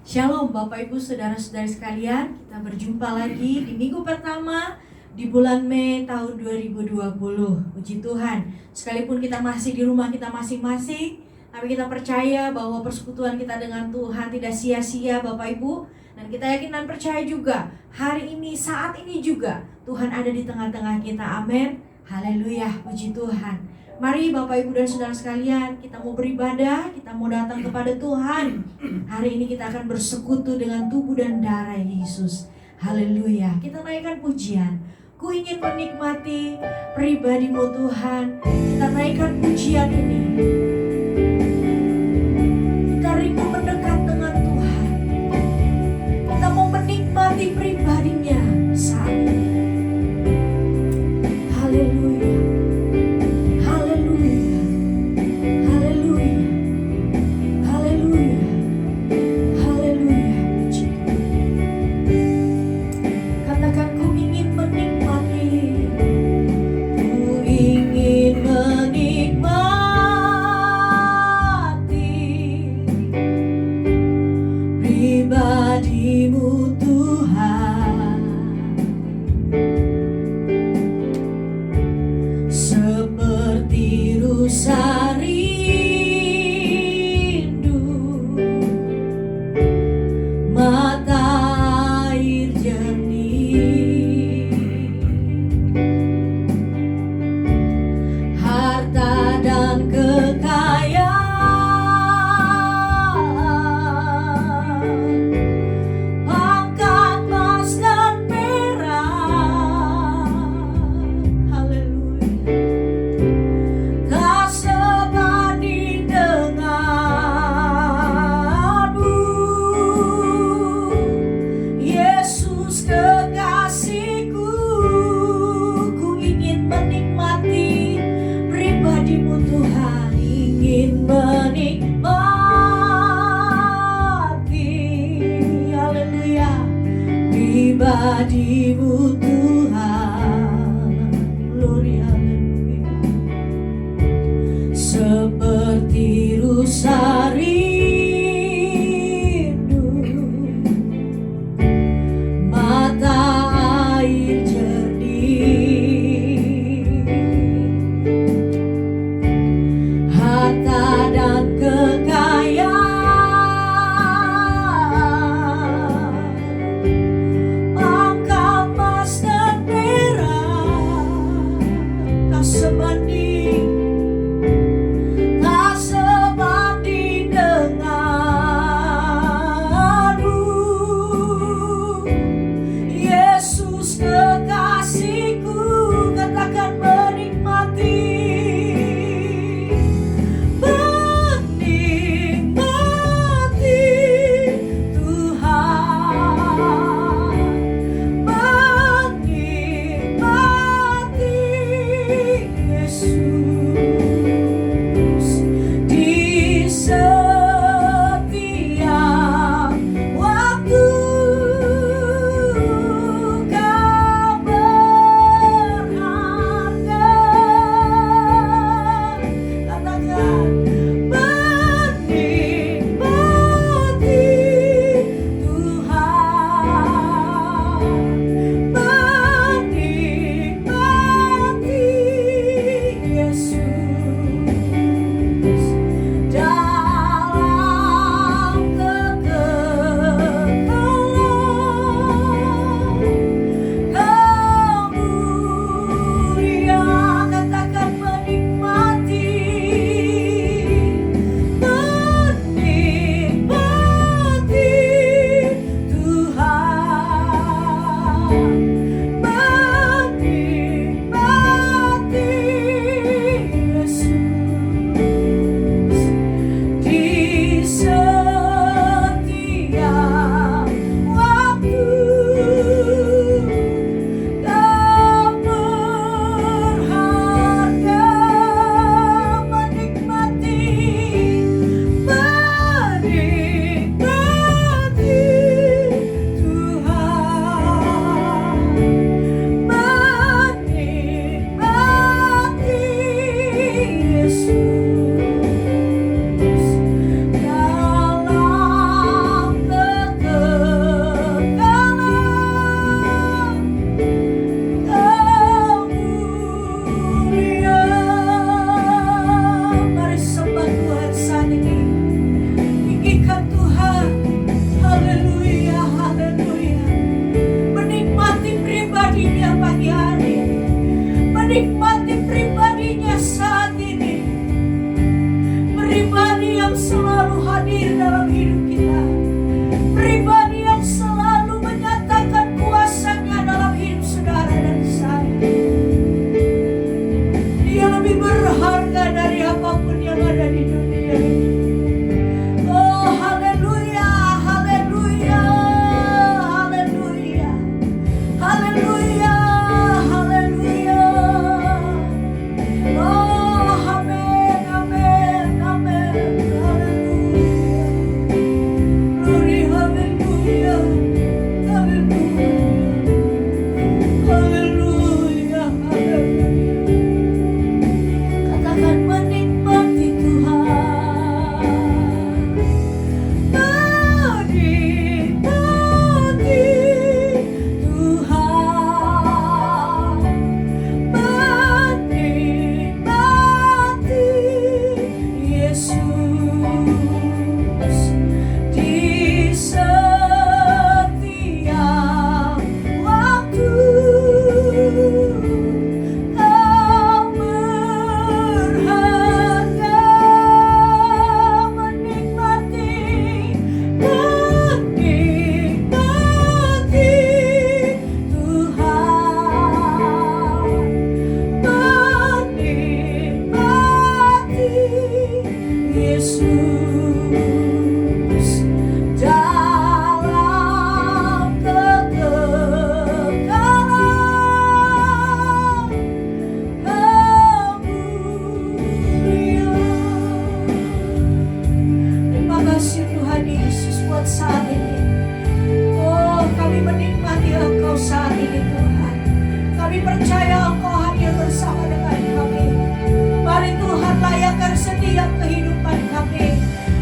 Shalom Bapak Ibu Saudara-saudari sekalian, kita berjumpa lagi di minggu pertama di bulan Mei tahun 2020. Puji Tuhan, sekalipun kita masih di rumah kita masing-masing, tapi kita percaya bahwa persekutuan kita dengan Tuhan tidak sia-sia Bapak Ibu. Dan kita yakin dan percaya juga, hari ini, saat ini juga Tuhan ada di tengah-tengah kita, amin. Haleluya, puji Tuhan. Mari Bapak Ibu dan Saudara sekalian, kita mau beribadah, kita mau datang kepada Tuhan. Hari ini kita akan bersekutu dengan tubuh dan darah Yesus. Haleluya. Kita naikkan pujian. Ku ingin menikmati pribadi-Mu Tuhan. Kita naikkan pujian ini. Kita rindu mendekat dengan Tuhan. Kita mau menikmati pribadinya saat ini. Haleluya. Pribadi-Mu Tuhan, glory haleluya. Seperti rusa rindu mata air jernih, harta dan kekayaan Tuhan Yesus buat saat ini. Oh, kami menikmati Engkau saat ini Tuhan. Kami percaya Engkau hadir bersama dengan kami. Mari Tuhan layakkan setiap kehidupan kami.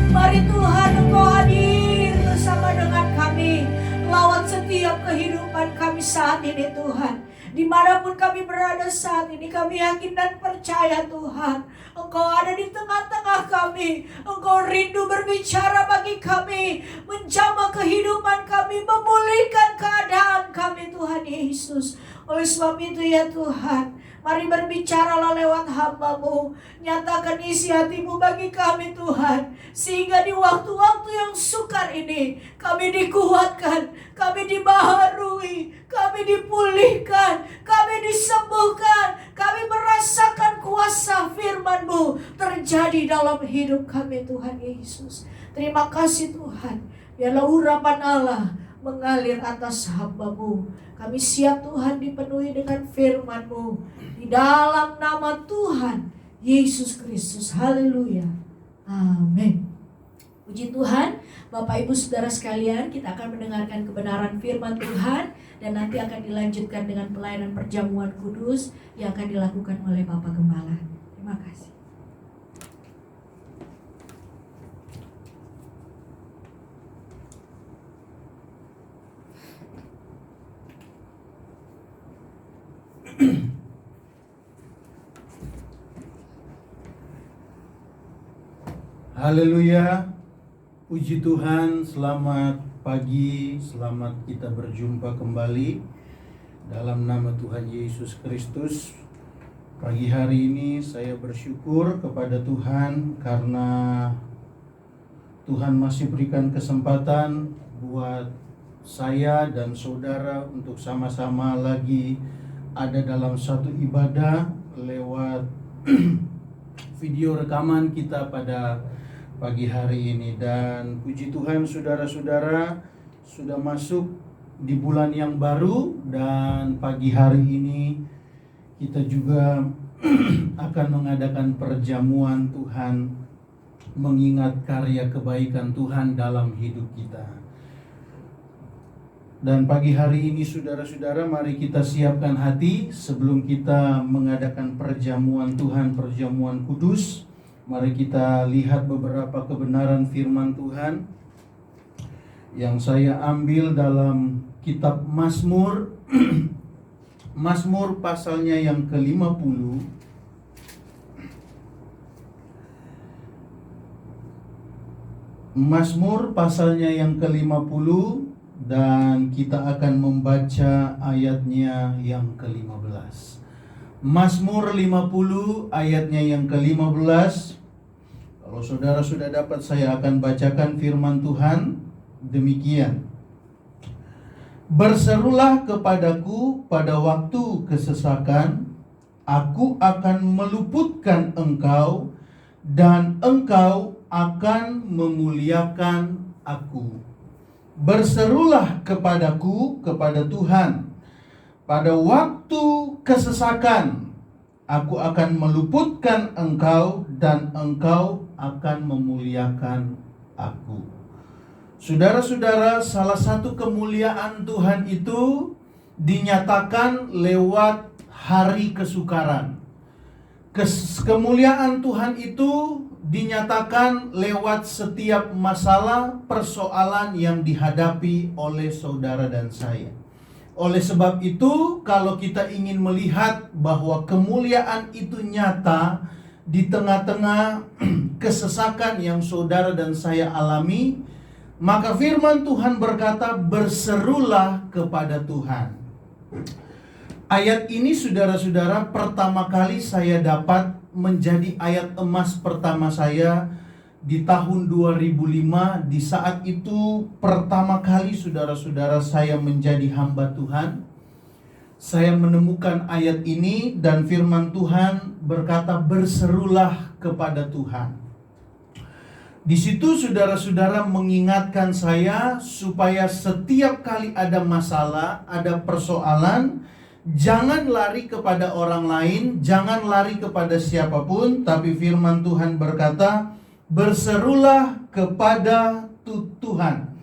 Mari Tuhan Engkau hadir bersama dengan kami. Lawat setiap kehidupan kami saat ini Tuhan. Dimanapun kami berada saat ini, kami yakin dan percaya Tuhan, Engkau ada di tengah-tengah kami. Engkau rindu berbicara bagi kami, menjamah kehidupan kami, memulihkan keadaan kami Tuhan Yesus. Oleh sebab itu ya Tuhan, mari berbicaralah lewat hamba-Mu. Nyatakan isi hati-Mu bagi kami Tuhan. Sehingga di waktu-waktu yang sukar ini, kami dikuatkan, kami dibaharui, kami dipulihkan, kami disembuhkan, kami merasakan kuasa firman-Mu terjadi dalam hidup kami Tuhan Yesus. Terima kasih Tuhan. Biarlah urapan Allah mengalir atas hamba-Mu. Kami siap Tuhan dipenuhi dengan firman-Mu. Di dalam nama Tuhan Yesus Kristus. Haleluya. Amin. Puji Tuhan. Bapak Ibu Saudara sekalian, kita akan mendengarkan kebenaran firman Tuhan. Dan nanti akan dilanjutkan dengan pelayanan perjamuan kudus yang akan dilakukan oleh Bapak Gembala. Terima kasih. Haleluya, puji Tuhan, selamat pagi, selamat kita berjumpa kembali dalam nama Tuhan Yesus Kristus. Pagi hari ini saya bersyukur kepada Tuhan karena Tuhan masih berikan kesempatan buat saya dan saudara untuk sama-sama lagi ada dalam satu ibadah lewat video rekaman kita pada pagi hari ini. Dan puji Tuhan saudara-saudara sudah masuk di bulan yang baru, dan pagi hari ini kita juga akan mengadakan perjamuan Tuhan, mengingat karya kebaikan Tuhan dalam hidup kita. Dan pagi hari ini saudara-saudara, mari kita siapkan hati sebelum kita mengadakan perjamuan Tuhan, perjamuan kudus. Mari kita lihat beberapa kebenaran firman Tuhan yang saya ambil dalam kitab Mazmur. Mazmur pasalnya yang ke-50. Mazmur pasalnya yang ke-50, dan kita akan membaca ayatnya yang ke-15. Mazmur 50 ayatnya yang ke-15. Kalau saudara sudah dapat, saya akan bacakan firman Tuhan demikian. Berserulah kepadaku pada waktu kesesakan, aku akan meluputkan engkau, dan engkau akan memuliakan aku. Berserulah kepadaku, kepada Tuhan, pada waktu kesesakan, aku akan meluputkan engkau, dan engkau akan memuliakan aku. Saudara-saudara, salah satu kemuliaan Tuhan itu dinyatakan lewat hari kesukaran. Kemuliaan Tuhan itu dinyatakan lewat setiap masalah, persoalan yang dihadapi oleh saudara dan saya. Oleh sebab itu, kalau kita ingin melihat bahwa kemuliaan itu nyata di tengah-tengah kesesakan yang saudara dan saya alami, maka firman Tuhan berkata, berserulah kepada Tuhan. Ayat ini saudara-saudara, pertama kali saya dapat menjadi ayat emas pertama saya di tahun 2005. Di saat itu pertama kali saudara-saudara saya menjadi hamba Tuhan, saya menemukan ayat ini, dan firman Tuhan berkata, berserulah kepada Tuhan. Di situ saudara-saudara mengingatkan saya supaya setiap kali ada masalah, ada persoalan, jangan lari kepada orang lain, jangan lari kepada siapapun, tapi firman Tuhan berkata, berserulah kepada Tuhan.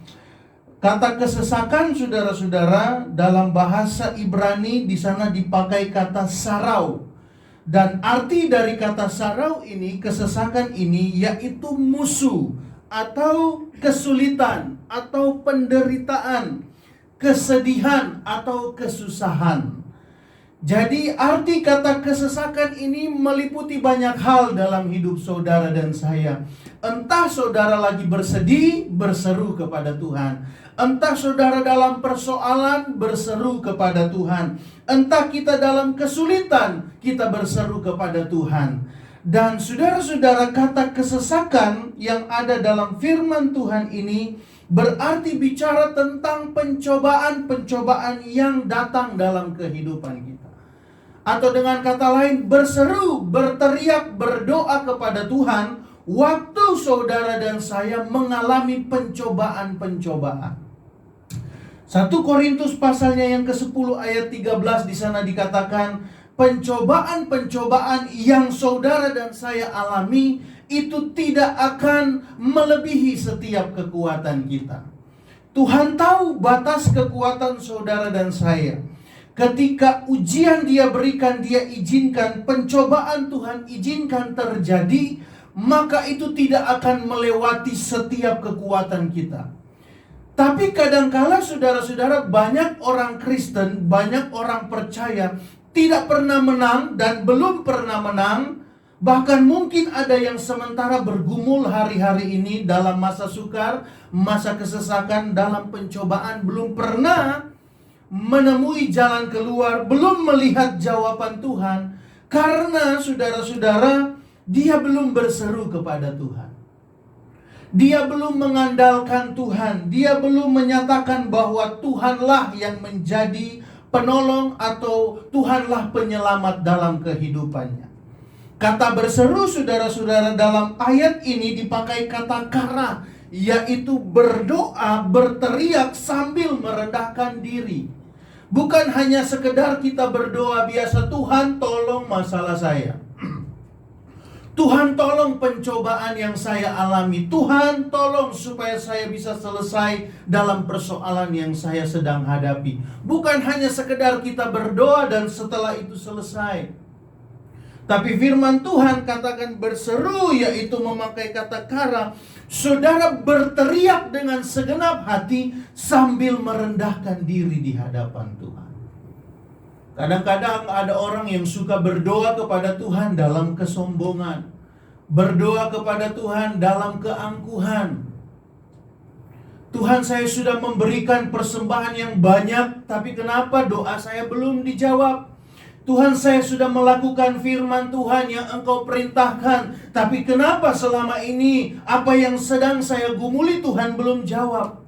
Kata kesesakan, saudara-saudara, dalam bahasa Ibrani di sana dipakai kata sarau. Dan arti dari kata sarau ini, kesesakan ini, yaitu musuh atau kesulitan atau penderitaan, kesedihan atau kesusahan. Jadi arti kata kesesakan ini meliputi banyak hal dalam hidup saudara dan saya. Entah saudara lagi bersedih, berseru kepada Tuhan. Entah saudara dalam persoalan, berseru kepada Tuhan. Entah kita dalam kesulitan, kita berseru kepada Tuhan. Dan saudara-saudara, kata kesesakan yang ada dalam firman Tuhan ini berarti bicara tentang pencobaan-pencobaan yang datang dalam kehidupan kita. Atau dengan kata lain, berseru, berteriak, berdoa kepada Tuhan waktu saudara dan saya mengalami pencobaan-pencobaan. 1 Korintus pasalnya yang ke-10 ayat 13 di sana dikatakan, pencobaan-pencobaan yang saudara dan saya alami itu tidak akan melebihi setiap kekuatan kita. Tuhan tahu batas kekuatan saudara dan saya. Ketika ujian Dia berikan, Dia izinkan, pencobaan Tuhan izinkan terjadi, maka itu tidak akan melewati setiap kekuatan kita. Tapi kadangkala saudara-saudara, banyak orang Kristen, banyak orang percaya tidak pernah menang dan belum pernah menang. Bahkan mungkin ada yang sementara bergumul hari-hari ini dalam masa sukar, masa kesesakan, dalam pencobaan, belum pernah menemui jalan keluar, belum melihat jawaban Tuhan. Karena saudara-saudara, dia belum berseru kepada Tuhan. Dia belum mengandalkan Tuhan. Dia belum menyatakan bahwa Tuhanlah yang menjadi penolong atau Tuhanlah penyelamat dalam kehidupannya. Kata berseru, saudara-saudara, dalam ayat ini dipakai kata kara, yaitu berdoa, berteriak sambil merendahkan diri. Bukan hanya sekedar kita berdoa biasa, Tuhan tolong masalah saya. Tuhan tolong pencobaan yang saya alami. Tuhan tolong supaya saya bisa selesai dalam persoalan yang saya sedang hadapi. Bukan hanya sekedar kita berdoa dan setelah itu selesai. Tapi firman Tuhan katakan berseru, yaitu memakai kata kara. Saudara berteriak dengan segenap hati sambil merendahkan diri di hadapan Tuhan. Kadang-kadang ada orang yang suka berdoa kepada Tuhan dalam kesombongan, berdoa kepada Tuhan dalam keangkuhan. Tuhan, saya sudah memberikan persembahan yang banyak, tapi kenapa doa saya belum dijawab? Tuhan, saya sudah melakukan firman Tuhan yang Engkau perintahkan, tapi kenapa selama ini apa yang sedang saya gumuli Tuhan belum jawab?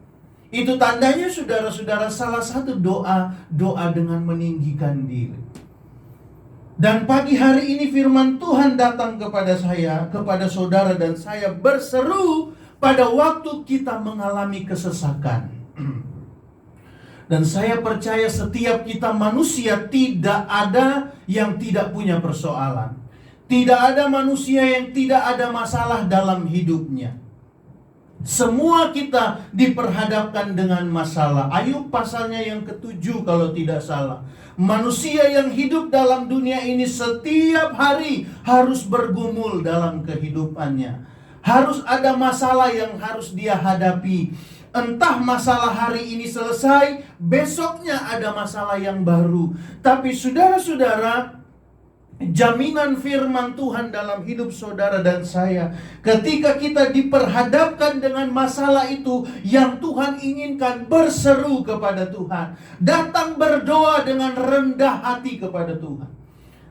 Itu tandanya saudara-saudara salah satu doa dengan meninggikan diri. Dan pagi hari ini firman Tuhan datang kepada saya, kepada saudara dan saya, berseru pada waktu kita mengalami kesesakan. Dan saya percaya setiap kita manusia tidak ada yang tidak punya persoalan. Tidak ada manusia yang tidak ada masalah dalam hidupnya. Semua kita diperhadapkan dengan masalah. Ayub pasalnya yang ke-7 kalau tidak salah. Manusia yang hidup dalam dunia ini setiap hari harus bergumul dalam kehidupannya. Harus ada masalah yang harus dia hadapi. Entah masalah hari ini selesai, besoknya ada masalah yang baru. Tapi saudara-saudara, jaminan firman Tuhan dalam hidup saudara dan saya, ketika kita diperhadapkan dengan masalah itu, yang Tuhan inginkan berseru kepada Tuhan, datang berdoa dengan rendah hati kepada Tuhan,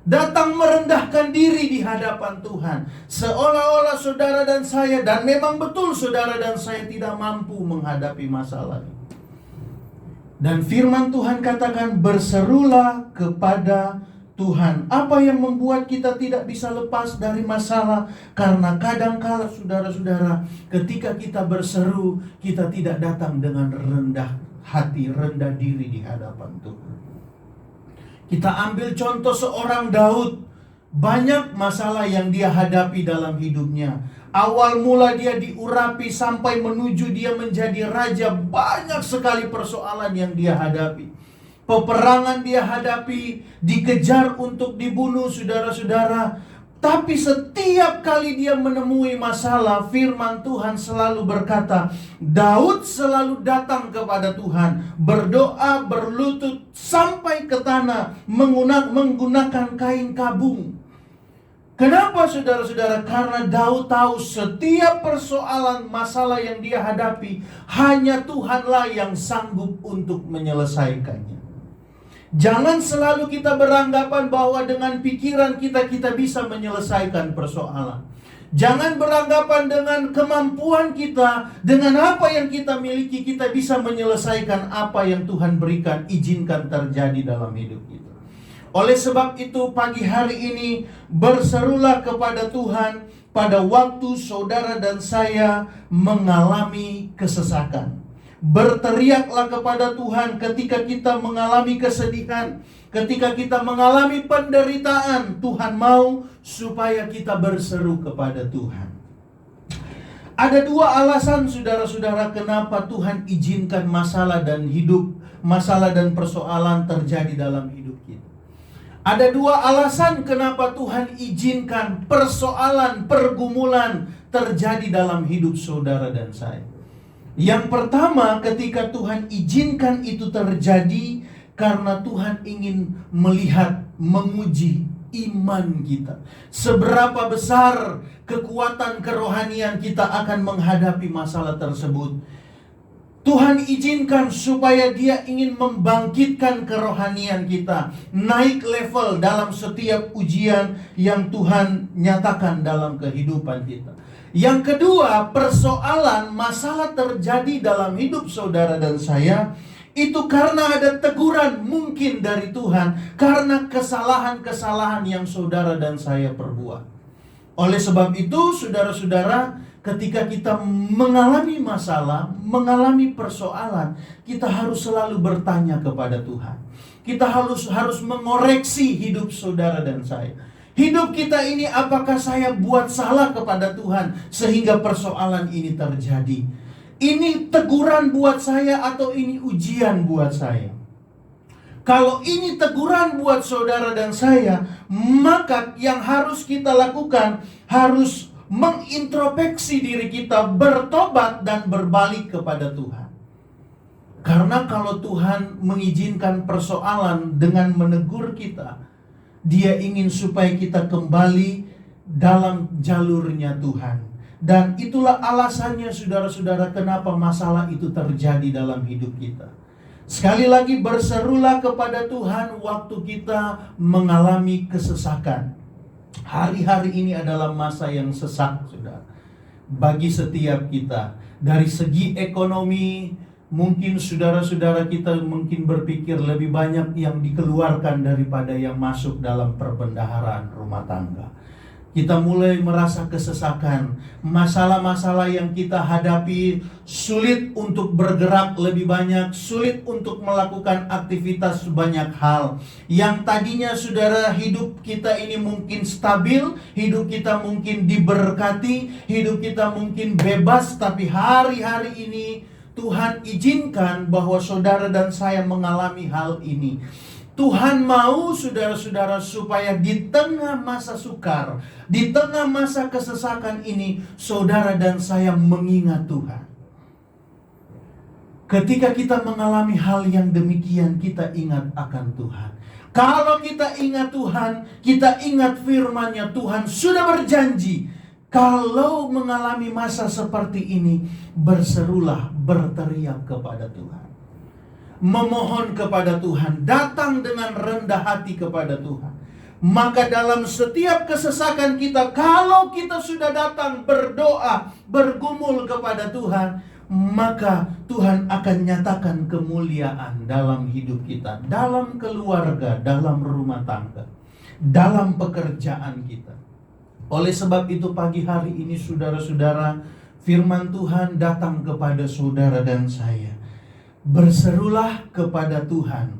datang merendahkan diri di hadapan Tuhan, seolah-olah saudara dan saya, dan memang betul saudara dan saya tidak mampu menghadapi masalah itu. Dan firman Tuhan katakan, berserulah kepada Tuhan. Apa yang membuat kita tidak bisa lepas dari masalah? Karena kadangkala saudara-saudara, ketika kita berseru, kita tidak datang dengan rendah hati, rendah diri di hadapan Tuhan. Kita ambil contoh seorang Daud. Banyak masalah yang dia hadapi dalam hidupnya. Awal mula dia diurapi sampai menuju dia menjadi raja. Banyak sekali persoalan yang dia hadapi. Peperangan dia hadapi, dikejar untuk dibunuh, saudara-saudara. Tapi setiap kali dia menemui masalah, firman Tuhan selalu berkata, Daud selalu datang kepada Tuhan, berdoa, berlutut sampai ke tanah, menggunakan kain kabung. Kenapa, saudara-saudara? Karena Daud tahu setiap persoalan, masalah yang dia hadapi, hanya Tuhanlah yang sanggup untuk menyelesaikannya. Jangan selalu kita beranggapan bahwa dengan pikiran kita bisa menyelesaikan persoalan. Jangan beranggapan dengan kemampuan kita, dengan apa yang kita miliki, kita bisa menyelesaikan apa yang Tuhan berikan, izinkan terjadi dalam hidup kita. Oleh sebab itu pagi hari ini berserulah kepada Tuhan pada waktu saudara dan saya mengalami kesesakan. Berteriaklah kepada Tuhan ketika kita mengalami kesedihan, ketika kita mengalami penderitaan. Tuhan mau supaya kita berseru kepada Tuhan. Ada dua alasan, saudara-saudara, kenapa Tuhan izinkan masalah dan persoalan terjadi dalam hidup kita. Ada dua alasan kenapa Tuhan izinkan persoalan, pergumulan terjadi dalam hidup saudara dan saya. Yang pertama, ketika Tuhan izinkan itu terjadi karena Tuhan ingin melihat, menguji iman kita. Seberapa besar kekuatan kerohanian kita akan menghadapi masalah tersebut. Tuhan izinkan supaya Dia ingin membangkitkan kerohanian kita, naik level dalam setiap ujian yang Tuhan nyatakan dalam kehidupan kita. Yang kedua, persoalan, masalah terjadi dalam hidup saudara dan saya, itu karena ada teguran mungkin dari Tuhan, karena kesalahan-kesalahan yang saudara dan saya perbuat. Oleh sebab itu, saudara-saudara, ketika kita mengalami masalah, mengalami persoalan, kita harus selalu bertanya kepada Tuhan. Kita harus mengoreksi hidup saudara dan saya. Hidup kita ini, apakah saya buat salah kepada Tuhan sehingga persoalan ini terjadi? Ini teguran buat saya atau ini ujian buat saya? Kalau ini teguran buat saudara dan saya, maka yang harus kita lakukan harus mengintrospeksi diri kita, bertobat dan berbalik kepada Tuhan. Karena kalau Tuhan mengizinkan persoalan dengan menegur kita, Dia ingin supaya kita kembali dalam jalurnya Tuhan. Dan itulah alasannya, saudara-saudara, kenapa masalah itu terjadi dalam hidup kita. Sekali lagi, berserulah kepada Tuhan waktu kita mengalami kesesakan. Hari-hari ini adalah masa yang sesak, saudara, bagi setiap kita. Dari segi ekonomi, mungkin saudara-saudara kita mungkin berpikir lebih banyak yang dikeluarkan daripada yang masuk dalam perbendaharaan rumah tangga. Kita mulai merasa kesesakan. Masalah-masalah yang kita hadapi, sulit untuk bergerak lebih banyak, sulit untuk melakukan aktivitas banyak hal. Yang tadinya saudara, hidup kita ini mungkin stabil, hidup kita mungkin diberkati, hidup kita mungkin bebas, tapi hari-hari ini Tuhan izinkan bahwa saudara dan saya mengalami hal ini. Tuhan mau saudara-saudara supaya di tengah masa sukar, di tengah masa kesesakan ini, saudara dan saya mengingat Tuhan. Ketika kita mengalami hal yang demikian, kita ingat akan Tuhan. Kalau kita ingat Tuhan, kita ingat firman-Nya, Tuhan sudah berjanji, kalau mengalami masa seperti ini, berserulah, berteriak kepada Tuhan. Memohon kepada Tuhan, datang dengan rendah hati kepada Tuhan. Maka dalam setiap kesesakan kita, kalau kita sudah datang berdoa, bergumul kepada Tuhan, maka Tuhan akan nyatakan kemuliaan dalam hidup kita, dalam keluarga, dalam rumah tangga, dalam pekerjaan kita. Oleh sebab itu pagi hari ini, saudara-saudara, firman Tuhan datang kepada saudara dan saya. Berserulah kepada Tuhan,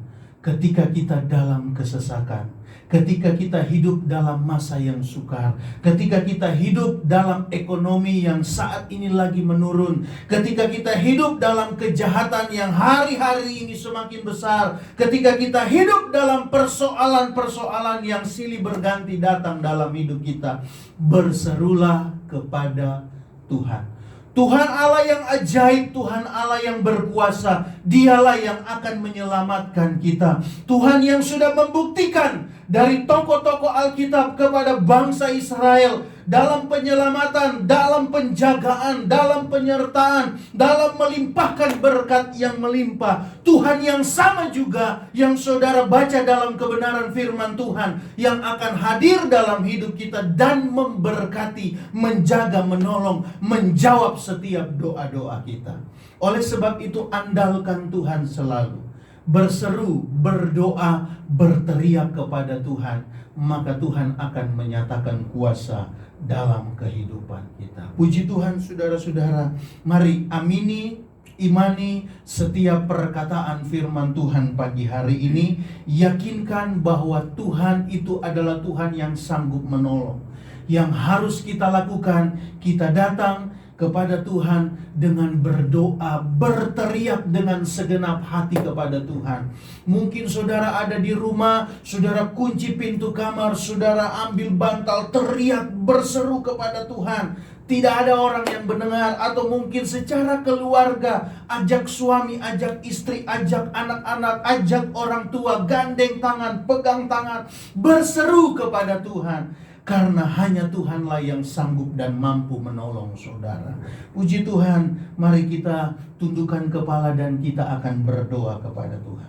ketika kita dalam kesesakan, ketika kita hidup dalam masa yang sukar, ketika kita hidup dalam ekonomi yang saat ini lagi menurun, ketika kita hidup dalam kejahatan yang hari-hari ini semakin besar, ketika kita hidup dalam persoalan-persoalan yang silih berganti datang dalam hidup kita, berserulah kepada Tuhan. Tuhan Allah yang ajaib, Tuhan Allah yang berkuasa, Dialah yang akan menyelamatkan kita. Tuhan yang sudah membuktikan dari tokoh-tokoh Alkitab kepada bangsa Israel dalam penyelamatan, dalam penjagaan, dalam penyertaan, dalam melimpahkan berkat yang melimpah. Tuhan yang sama juga yang saudara baca dalam kebenaran firman Tuhan, yang akan hadir dalam hidup kita dan memberkati, menjaga, menolong, menjawab setiap doa-doa kita. Oleh sebab itu, andalkan Tuhan selalu. Berseru, berdoa, berteriak kepada Tuhan, maka Tuhan akan menyatakan kuasa dalam kehidupan kita. Puji Tuhan, saudara-saudara. Mari amini, imani setiap perkataan firman Tuhan pagi hari ini. Yakinkan bahwa Tuhan itu adalah Tuhan yang sanggup menolong. Yang harus kita lakukan, kita datang kepada Tuhan dengan berdoa, berteriak dengan segenap hati kepada Tuhan. Mungkin saudara ada di rumah, saudara kunci pintu kamar, saudara ambil bantal, teriak, berseru kepada Tuhan. Tidak ada orang yang mendengar, atau mungkin secara keluarga, ajak suami, ajak istri, ajak anak-anak, ajak orang tua, gandeng tangan, pegang tangan, berseru kepada Tuhan. Karena hanya Tuhanlah yang sanggup dan mampu menolong saudara. Puji Tuhan, mari kita tundukkan kepala dan kita akan berdoa kepada Tuhan.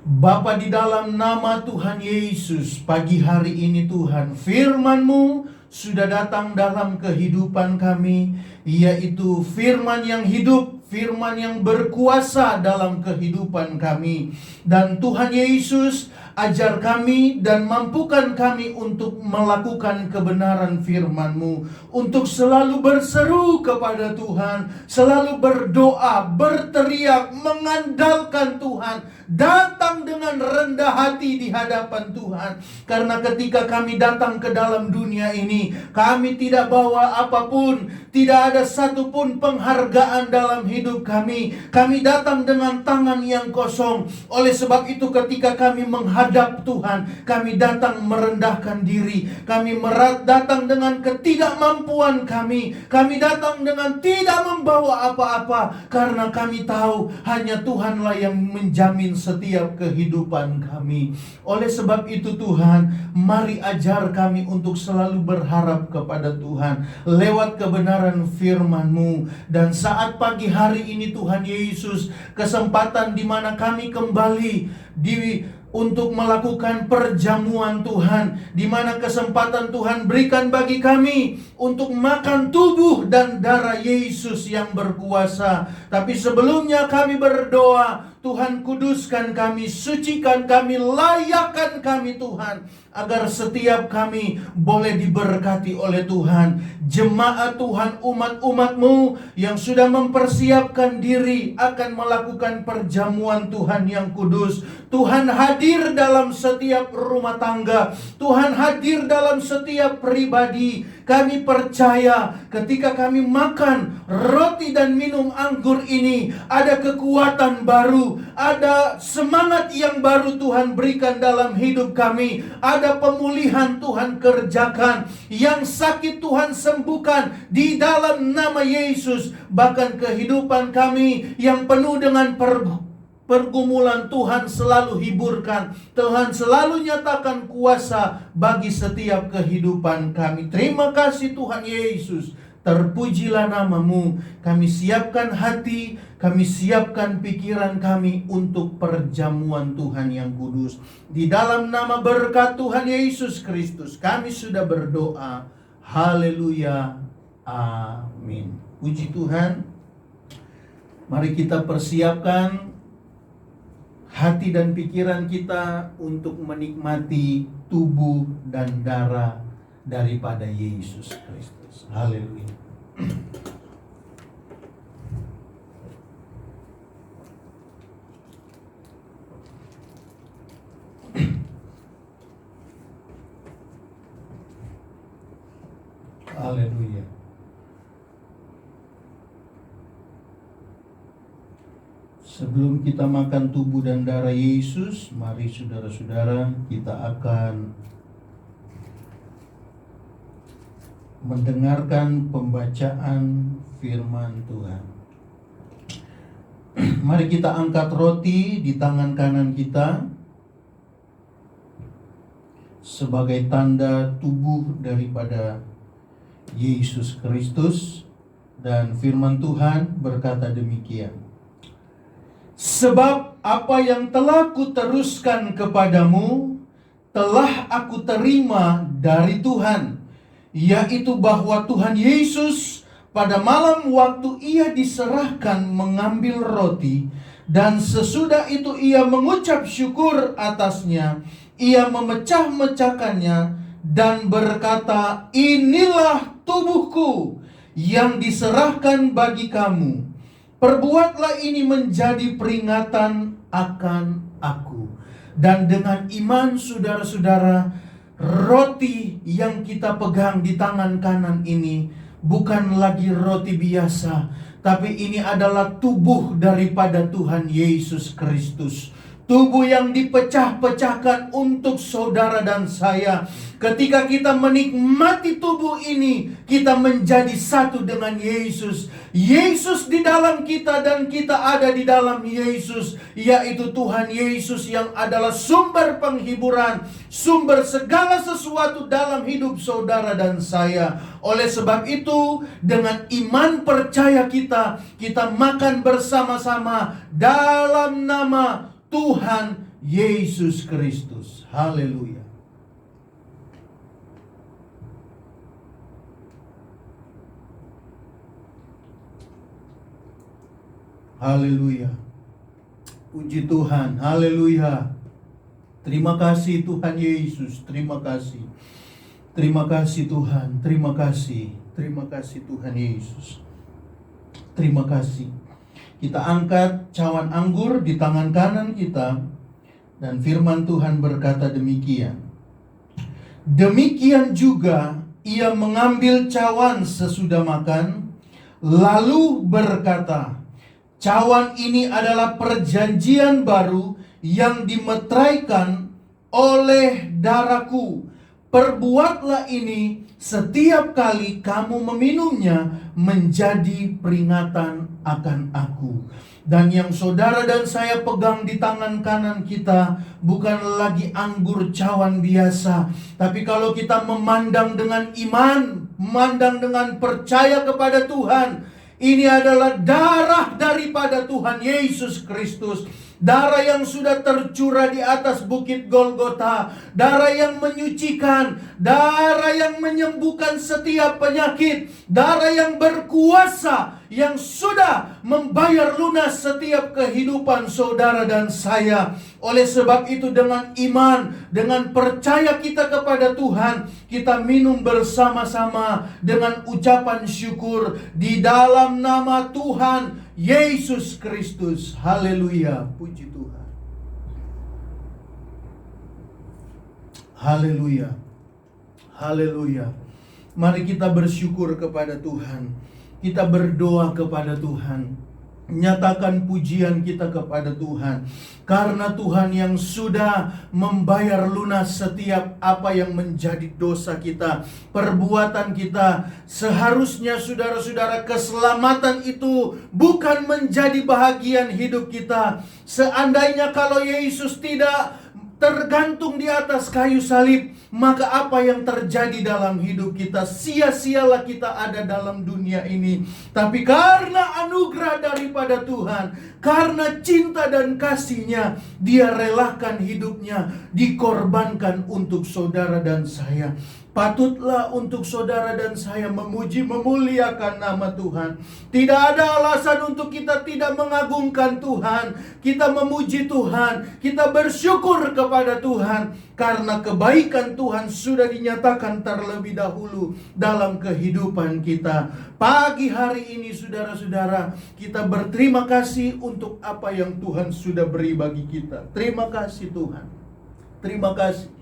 Bapa, di dalam nama Tuhan Yesus, pagi hari ini Tuhan, firman-Mu sudah datang dalam kehidupan kami, yaitu firman yang hidup, firman yang berkuasa dalam kehidupan kami. Dan Tuhan Yesus, ajar kami dan mampukan kami untuk melakukan kebenaran firman-Mu, untuk selalu berseru kepada Tuhan, selalu berdoa, berteriak, mengandalkan Tuhan, datang dengan rendah hati di hadapan Tuhan. Karena ketika kami datang ke dalam dunia ini, kami tidak bawa apapun, tidak ada satupun penghargaan dalam hidup kami. Kami datang dengan tangan yang kosong. Oleh sebab itu, ketika kami menghadap Tuhan, kami datang merendahkan diri. Kami datang dengan ketidakmampuan kami. Kami datang dengan tidak membawa apa-apa, karena kami tahu hanya Tuhanlah yang menjamin setiap kehidupan kami. Oleh sebab itu Tuhan, mari ajar kami untuk selalu berharap kepada Tuhan lewat kebenaran firman-Mu. Dan saat pagi hari ini Tuhan Yesus, kesempatan di mana kami kembali untuk melakukan perjamuan Tuhan, di mana kesempatan Tuhan berikan bagi kami untuk makan tubuh dan darah Yesus yang berkuasa. Tapi sebelumnya kami berdoa, Tuhan kuduskan kami, sucikan kami, layakkan kami Tuhan, agar setiap kami boleh diberkati oleh Tuhan. Jemaat Tuhan, umat-umat-Mu yang sudah mempersiapkan diri akan melakukan perjamuan Tuhan yang kudus. Tuhan hadir dalam setiap rumah tangga, Tuhan hadir dalam setiap pribadi. Kami percaya ketika kami makan roti dan minum anggur ini, ada kekuatan baru, ada semangat yang baru Tuhan berikan dalam hidup kami. Ada pemulihan Tuhan kerjakan, yang sakit Tuhan sembuhkan di dalam nama Yesus. Bahkan kehidupan kami yang penuh dengan pergumulan, Tuhan selalu hiburkan. Tuhan selalu nyatakan kuasa bagi setiap kehidupan kami. Terima kasih Tuhan Yesus. Terpujilah nama-Mu. Kami siapkan hati, kami siapkan pikiran kami untuk perjamuan Tuhan yang kudus. Di dalam nama berkat Tuhan Yesus Kristus, kami sudah berdoa. Haleluya. Amin. Puji Tuhan. Mari kita persiapkan hati dan pikiran kita untuk menikmati tubuh dan darah daripada Yesus Kristus. Haleluya. Sebelum kita makan tubuh dan darah Yesus, mari saudara-saudara kita akan mendengarkan pembacaan firman Tuhan. Mari kita angkat roti di tangan kanan kita sebagai tanda tubuh daripada Yesus Kristus, dan firman Tuhan berkata demikian. Sebab apa yang telah kuteruskan kepadamu telah aku terima dari Tuhan, yaitu bahwa Tuhan Yesus pada malam waktu ia diserahkan mengambil roti, dan sesudah itu ia mengucap syukur atasnya, ia memecah-mecahkannya dan berkata, inilah tubuhku yang diserahkan bagi kamu. Perbuatlah ini menjadi peringatan akan aku. Dan dengan iman saudara-saudara, roti yang kita pegang di tangan kanan ini bukan lagi roti biasa, tapi ini adalah tubuh daripada Tuhan Yesus Kristus. Tubuh yang dipecah-pecahkan untuk saudara dan saya. Ketika kita menikmati tubuh ini, kita menjadi satu dengan Yesus. Yesus di dalam kita dan kita ada di dalam Yesus, yaitu Tuhan Yesus yang adalah sumber penghiburan, sumber segala sesuatu dalam hidup saudara dan saya. Oleh sebab itu, dengan iman percaya kita makan bersama-sama dalam nama Tuhan Yesus Kristus. Haleluya. Haleluya. Puji Tuhan. Haleluya. Terima kasih Tuhan Yesus. Terima kasih. Terima kasih Tuhan. Terima kasih. Terima kasih Tuhan Yesus. Terima kasih. Kita angkat cawan anggur di tangan kanan kita, dan firman Tuhan berkata demikian. Demikian juga ia mengambil cawan sesudah makan, lalu berkata, cawan ini adalah perjanjian baru yang dimeteraikan oleh darahku. Perbuatlah ini setiap kali kamu meminumnya menjadi peringatan akan aku. Dan yang saudara dan saya pegang di tangan kanan kita bukan lagi anggur cawan biasa, tapi kalau kita memandang dengan iman, memandang dengan percaya kepada Tuhan, ini adalah darah daripada Tuhan Yesus Kristus. Darah yang sudah tercurah di atas bukit Golgota. Darah yang menyucikan. Darah yang menyembuhkan setiap penyakit. Darah yang berkuasa, yang sudah membayar lunas setiap kehidupan saudara dan saya. Oleh sebab itu, dengan iman, dengan percaya kita kepada Tuhan, kita minum bersama-sama dengan ucapan syukur di dalam nama Tuhan Yesus Kristus. Haleluya. Puji Tuhan. Haleluya. Haleluya. Mari kita bersyukur kepada Tuhan. Kita berdoa kepada Tuhan. Nyatakan pujian kita kepada Tuhan, karena Tuhan yang sudah membayar lunas setiap apa yang menjadi dosa kita, perbuatan kita. Seharusnya saudara-saudara, keselamatan itu bukan menjadi bahagian hidup kita. Seandainya kalau Yesus tidak tergantung di atas kayu salib, maka apa yang terjadi dalam hidup kita? Sia-sialah kita ada dalam dunia ini. Tapi karena anugerah daripada Tuhan, karena cinta dan kasih-Nya, Dia relakan hidupnya, dikorbankan untuk saudara dan saya. Patutlah untuk saudara dan saya memuji, memuliakan nama Tuhan. Tidak ada alasan untuk kita tidak mengagungkan Tuhan. Kita memuji Tuhan, kita bersyukur kepada Tuhan, karena kebaikan Tuhan sudah dinyatakan terlebih dahulu dalam kehidupan kita. Pagi hari ini saudara-saudara, kita berterima kasih untuk apa yang Tuhan sudah beri bagi kita. Terima kasih Tuhan. Terima kasih.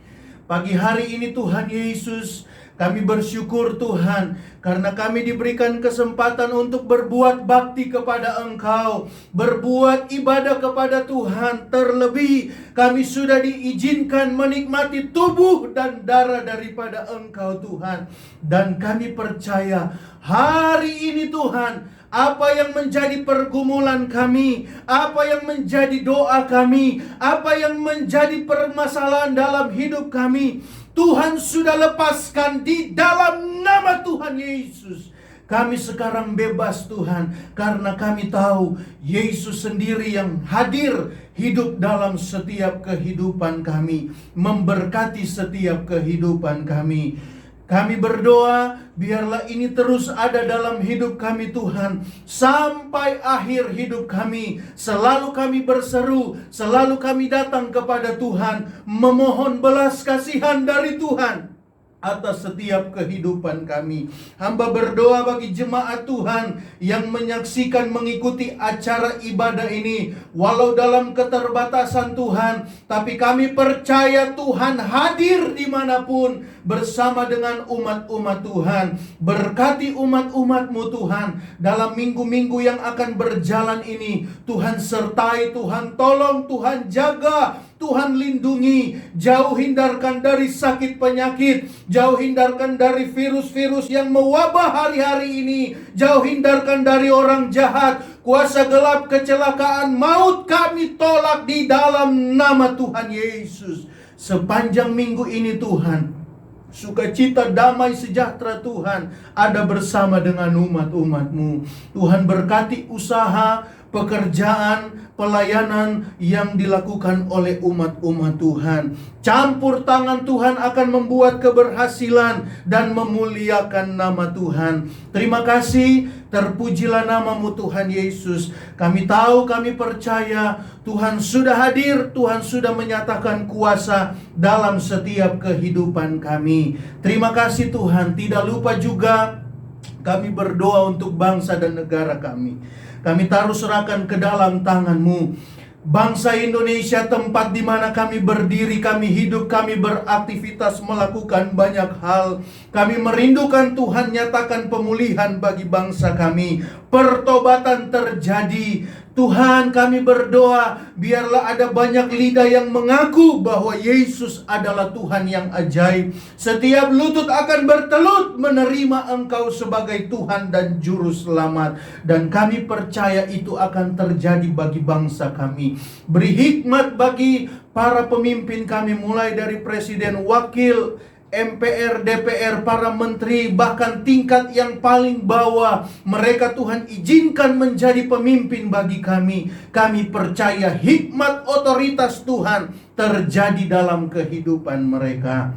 Pagi hari ini Tuhan Yesus, Kami bersyukur Tuhan, karena kami diberikan kesempatan untuk berbuat bakti kepada Engkau, berbuat ibadah kepada Tuhan. Terlebih kami sudah diizinkan menikmati tubuh dan darah daripada Engkau Tuhan. Dan kami percaya hari ini Tuhan, apa yang menjadi pergumulan kami, apa yang menjadi doa kami, apa yang menjadi permasalahan dalam hidup kami, Tuhan sudah lepaskan di dalam nama Tuhan Yesus. Kami sekarang bebas Tuhan, karena kami tahu Yesus sendiri yang hadir hidup dalam setiap kehidupan kami, memberkati setiap kehidupan kami. Kami berdoa, biarlah ini terus ada dalam hidup kami Tuhan, sampai akhir hidup kami. Selalu kami berseru, selalu kami datang kepada Tuhan, memohon belas kasihan dari Tuhan atas setiap kehidupan kami. Hamba berdoa bagi jemaat Tuhan yang menyaksikan, mengikuti acara ibadah ini, walau dalam keterbatasan Tuhan, tapi kami percaya Tuhan hadir dimanapun bersama dengan umat-umat Tuhan. Berkati umat-umat-Mu Tuhan dalam minggu-minggu yang akan berjalan ini. Tuhan sertai, Tuhan tolong, Tuhan jaga, Tuhan lindungi. Jauh hindarkan dari sakit penyakit, jauh hindarkan dari virus-virus yang mewabah hari-hari ini, jauh hindarkan dari orang jahat, kuasa gelap, kecelakaan, maut. Kami tolak di dalam nama Tuhan Yesus. Sepanjang minggu ini Tuhan, sukacita, damai, sejahtera Tuhan ada bersama dengan umat-umat-Mu. Tuhan berkati usaha, pekerjaan, pelayanan yang dilakukan oleh umat-umat Tuhan. Campur tangan Tuhan akan membuat keberhasilan dan memuliakan nama Tuhan. Terima kasih, terpujilah nama-Mu Tuhan Yesus. Kami tahu, kami percaya Tuhan sudah hadir, Tuhan sudah menyatakan kuasa dalam setiap kehidupan kami. Terima kasih Tuhan. Tidak lupa juga kami berdoa untuk bangsa dan negara kami. Kami taruh serahkan ke dalam tangan-Mu. Bangsa Indonesia, tempat di mana kami berdiri, kami hidup, kami beraktivitas, melakukan banyak hal. Kami merindukan Tuhan nyatakan pemulihan bagi bangsa kami. Pertobatan terjadi. Tuhan, kami berdoa, biarlah ada banyak lidah yang mengaku bahwa Yesus adalah Tuhan yang ajaib. Setiap lutut akan bertelut menerima Engkau sebagai Tuhan dan Juru Selamat. Dan kami percaya itu akan terjadi bagi bangsa kami. Beri hikmat bagi para pemimpin kami, mulai dari Presiden, Wakil, MPR, DPR, para menteri, bahkan tingkat yang paling bawah. Mereka Tuhan izinkan menjadi pemimpin bagi kami. Kami percaya hikmat otoritas Tuhan terjadi dalam kehidupan mereka.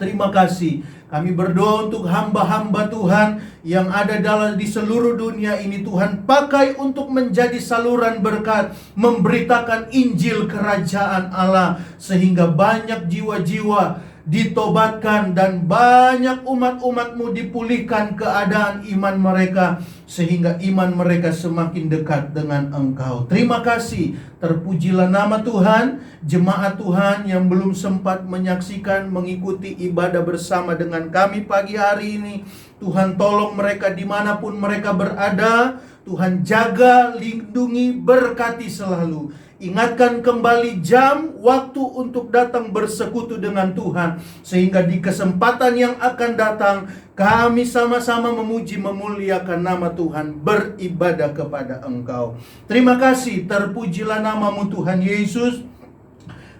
Terima kasih. Kami berdoa untuk hamba-hamba Tuhan yang ada di seluruh dunia ini. Tuhan pakai untuk menjadi saluran berkat, memberitakan Injil Kerajaan Allah, sehingga banyak jiwa-jiwa ditobatkan dan banyak umat-umat-Mu dipulihkan keadaan iman mereka, sehingga iman mereka semakin dekat dengan Engkau. Terima kasih, terpujilah nama Tuhan. Jemaat Tuhan yang belum sempat menyaksikan, mengikuti ibadah bersama dengan kami pagi hari ini, Tuhan tolong mereka dimanapun mereka berada. Tuhan jaga, lindungi, berkati selalu. Ingatkan kembali jam, waktu untuk datang bersekutu dengan Tuhan, sehingga di kesempatan yang akan datang kami sama-sama memuji, memuliakan nama Tuhan, beribadah kepada Engkau. Terima kasih, terpujilah nama-Mu Tuhan Yesus.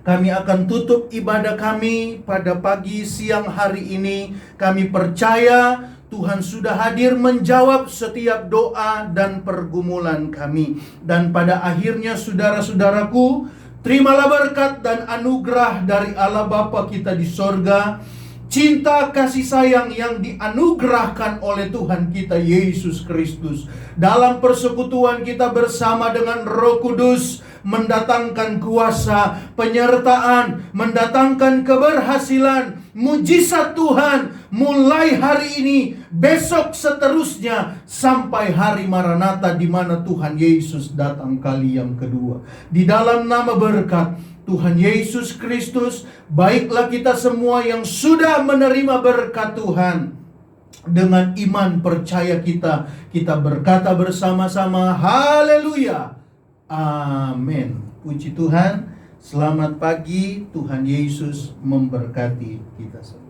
Kami akan tutup ibadah kami pada pagi siang hari ini. Kami percaya Tuhan sudah hadir menjawab setiap doa dan pergumulan kami. Dan pada akhirnya saudara-saudaraku, terimalah berkat dan anugerah dari Allah Bapa kita di sorga, cinta kasih sayang yang dianugerahkan oleh Tuhan kita Yesus Kristus, dalam persekutuan kita bersama dengan Roh Kudus, mendatangkan kuasa, penyertaan, mendatangkan keberhasilan, mujizat Tuhan mulai hari ini, besok seterusnya sampai hari Maranatha di mana Tuhan Yesus datang kali yang kedua. Di dalam nama berkat Tuhan Yesus Kristus, baiklah kita semua yang sudah menerima berkat Tuhan. Dengan iman percaya kita berkata bersama-sama, haleluya, amin. Puji Tuhan, selamat pagi, Tuhan Yesus memberkati kita semua.